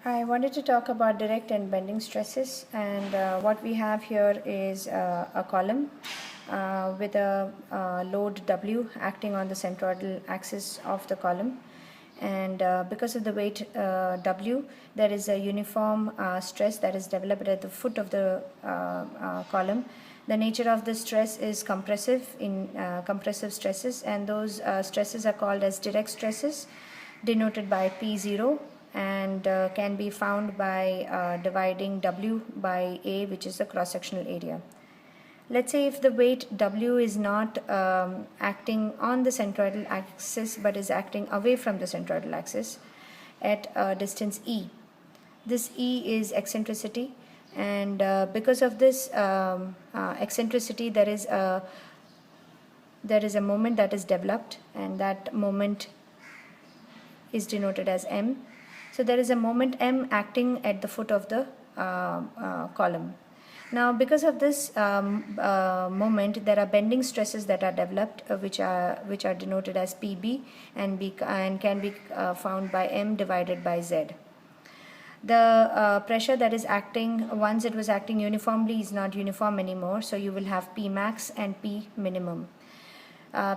I wanted to talk about direct and bending stresses, and what we have here is a column with a load W acting on the centroidal axis of the column, and because of the weight W, there is a uniform stress that is developed at the foot of the column. The nature of the stress is compressive stresses, and those stresses are called as direct stresses, denoted by P0, and can be found by dividing W by A, which is the cross-sectional area. Let's say if the weight W is not acting on the centroidal axis but is acting away from the centroidal axis at a distance E. This E is eccentricity, and because of this eccentricity, there is a moment that is developed, and that moment is denoted as M. So there is a moment M acting at the foot of the column. Now, because of this moment, there are bending stresses that are developed, which are denoted as PB, and can be found by M divided by Z. The pressure that is acting, once it was acting uniformly, is not uniform anymore, so you will have P max and P minimum.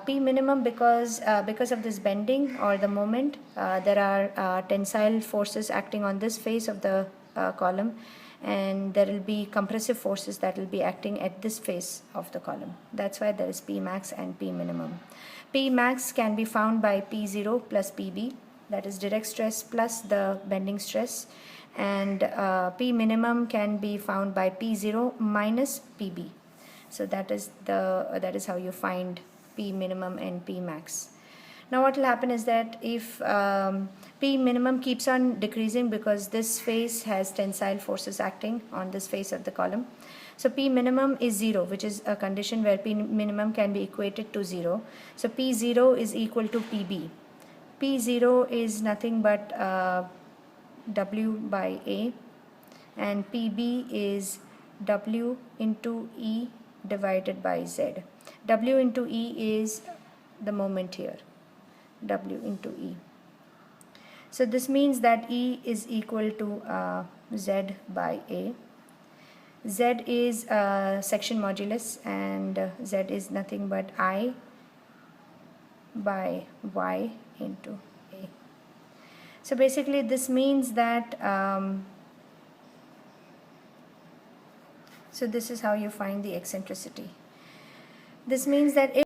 P minimum, because of this bending or the moment, there are tensile forces acting on this face of the column, and there will be compressive forces that will be acting at this face of the column. That's why there is P max and P minimum. P max can be found by P0 plus PB, that is direct stress plus the bending stress, and P minimum can be found by P0 minus PB. So that is how you find P minimum and P max. Now what will happen is that if P minimum keeps on decreasing, because this face has tensile forces acting on this face of the column, so P minimum is 0, which is a condition where P minimum can be equated to 0. So P0 is equal to PB. P0 is nothing but W by A, and PB is W into E divided by Z. W into E is the moment here, W into E. So this means that E is equal to Z by A. Z is section modulus, and Z is nothing but I by Y into A. So basically this means that so this is how you find the eccentricity. This means that if